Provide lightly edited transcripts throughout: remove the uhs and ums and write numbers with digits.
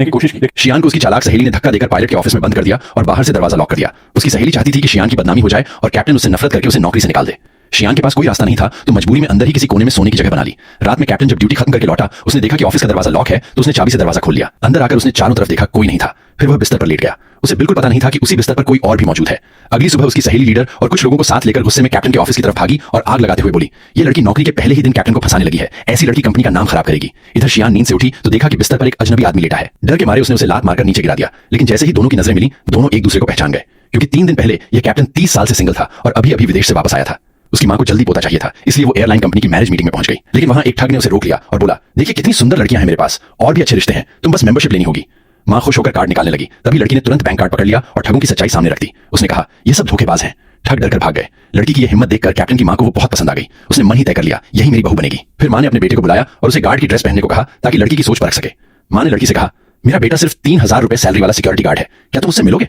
की कोशिश की। शियान को उसकी चालाक सहेली ने धक्का देकर पायलट के ऑफिस में बंद कर दिया और बाहर से दरवाजा लॉक कर दिया। उसकी सहेली चाहती थी कि शियान की बदनामी हो जाए और कैप्टन उससे नफरत करके उसे नौकरी से निकाल दे। शियान के पास कोई रास्ता नहीं था तो मजबूरी में अंदर ही किसी कोने में सोने की जगह बना ली। रात में कैप्टन जब ड्यूटी खत्म करके लौटा, उसने देखा कि ऑफिस का दरवाजा लॉक है तो उसने चाबी से दरवाजा खोल लिया। अंदर आकर उसने चारों तरफ देखा, कोई नहीं था। फिर वह बिस्तर पर लेट गया। उसे बिल्कुल पता नहीं था कि उसी बिस्तर पर कोई और भी मौजूद है। अगली सुबह उसकी सहेली लीडर और कुछ लोगों को साथ लेकर गुस्से में कैप्टन के ऑफिस की तरफ भागी और आग लगाते हुए बोली, ये लड़की नौकरी के पहले ही दिन कैप्टन को फंसाने लगी है। ऐसी लड़की कंपनी का नाम खराब करेगी। इधर शियान नींद से उठी तो देखा कि बिस्तर पर एक अजनबी आदमी लेटा है। डर के मारे उसने उसे लात मारकर नीचे गिरा दिया। लेकिन जैसे ही दोनों की नजरें मिली, दोनों एक दूसरे को पहचान गए, क्योंकि 3 दिन पहले यह कैप्टन 30 साल से सिंगल था और अभी अभी विदेश से वापस आया था। उसकी मां को जल्दी पोता चाहिए था, इसलिए वो एयरलाइन कंपनी की मैरिज मीटिंग में पहुंच गई। लेकिन वहां एक ठग ने उसे रोक लिया और बोला, देखिए कितनी सुंदर लड़कियां हैं मेरे पास, और भी अच्छे रिश्ते हैं, तुम बस मेंबरशिप लेनी होगी। मां खुश होकर कार्ड निकालने लगी। तभी लड़की ने तुरंत बैंक कार्ड पकड़ लिया और ठगों की सच्चाई सामने रख दी। उसने कहा, ये सब धोखेबाज हैं। ठग डरकर भाग गए। लड़की की यह हिम्मत देखकर कैप्टन की मां को वो बहुत पसंद आ गई। उसने मन ही तय कर लिया, यही मेरी बहू बनेगी। फिर मां ने अपने बेटे को बुलाया और उसे गार्ड की ड्रेस पहनने को कहा ताकि लड़की की सोच परख सके। मां ने लड़की से कहा, मेरा बेटा सिर्फ 3000 रुपए सैलरी वाला सिक्योरिटी गार्ड है, क्या तुम उससे मिलोगे?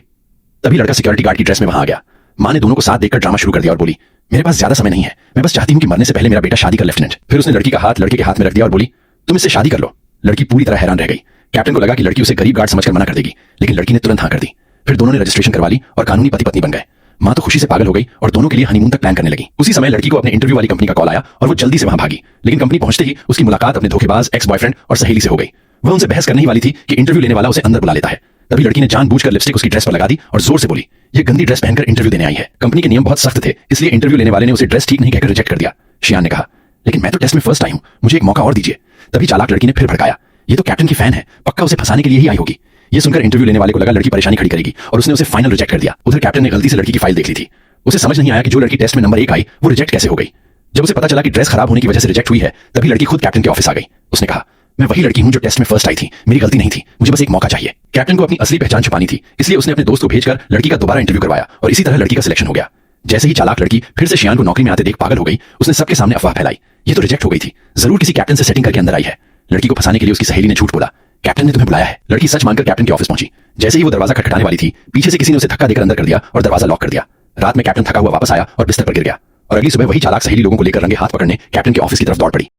तभी लड़का सिक्योरिटी गार्ड की ड्रेस में वहां आ गया। मां ने दोनों को साथ देखकर ड्रामा शुरू कर दिया और बोली, मेरे पास ज्यादा समय नहीं है, मैं बस चाहती हूं कि मरने से पहले मेरा बेटा शादी कर लेफ्टिनेंट। फिर उसने लड़की का हाथ लड़के के हाथ में रख दिया और बोली, तुम इससे शादी कर लो। लड़की पूरी तरह हैरान रह गई। कैप्टन को लगा कि लड़की उसे गरीब गार्ड समझकर मना कर देगी, लेकिन लड़की ने तुरंत हाँ कर दी। फिर दोनों ने रजिस्ट्रेशन करवा ली और कानूनी पति पत्नी बन गए। मां तो खुशी से पागल हो गई और दोनों के लिए हनीमून तक प्लान करने लगी। उसी समय लड़की को अपने इंटरव्यू वाली कंपनी का कॉल आया और वो जल्दी से वहां भागी। लेकिन कंपनी पहुंचते ही उसकी मुलाकात अपने धोखेबाज एक्स बॉयफ्रेंड और सहेली से हो गई। वह उनसे बहस करने ही वाली थी कि इंटरव्यू लेने वाला उसे अंदर बुला लेता है। तभी लड़की ने जानबूझकर लिपस्टिक उसकी ड्रेस पर लगा दी और जोर से बोली, ये गंदी ड्रेस पहनकर इंटरव्यू देने आई है। कंपनी के नियम बहुत सख्त थे, इसलिए इंटरव्यू लेने वाले ने उसे ड्रेस ठीक नहीं कहकर रिजेक्ट कर दिया। शियान ने कहा, लेकिन मैं तो टेस्ट में फर्स्ट आई हूं, मुझे एक मौका और दीजिए। तभी चालाक लड़की ने फिर भड़काया, ये तो कैप्टन की फैन है, पक्का उसे फंसाने के लिए ही आई होगी। ये सुनकर इंटरव्यू लेने वाले को लगा लड़की परेशानी खड़ी करेगी और उसने उसे फाइनल रिजेक्ट कर दिया। उधर कैप्टन ने गलती से लड़की की फाइल देख ली थी। उसे समझ नहीं आया कि जो लड़की टेस्ट में नंबर 1 आई वो रिजेक्ट कैसे हो गई। जब उसे पता चला कि ड्रेस खराब होने की वजह से रिजेक्ट हुई है, तभी लड़की खुद कैप्टन के ऑफिस आ गई। उसने कहा, मैं वही लड़की हूं जो टेस्ट में फर्स्ट आई थी, मेरी गलती नहीं थी, मुझे बस एक मौका चाहिए। कैप्टन को अपनी असली पहचान छुपानी थी, इसलिए उसने अपने दोस्त को भेजकर लड़की का दोबारा इंटरव्यू करवाया और इसी तरह लड़की का सिलेक्शन हो गया। जैसे ही चालाक लड़की फिर से शियान को नौकरी में आते देख पागल हो गई, उसने सबके सामने अफवाह फैलाई, ये तो रिजेक्ट हो गई थी, जरूर किसी कैप्टन से सेटिंग करके अंदर आई है। लड़की को फंसाने के लिए उसकी सहेली ने झूठ बोला, कैप्टन ने तुम्हें बुलाया है। लड़की सच मानकर कैप्टन के ऑफिस पहुंची। जैसे ही वो दरवाजा खटखटाने वाली थी, पीछे से किसी ने उसे धक्का देकर अंदर कर दिया और दरवाजा लॉक कर दिया। रात में कैप्टन थका हुआ वापस आया और बिस्तर पर गिर गया और अगली सुबह वही चालाक सहेली लोगों को लेकर रंगे हाथ पकड़ने कैप्टन के ऑफिस की तरफ दौड़ पड़ी।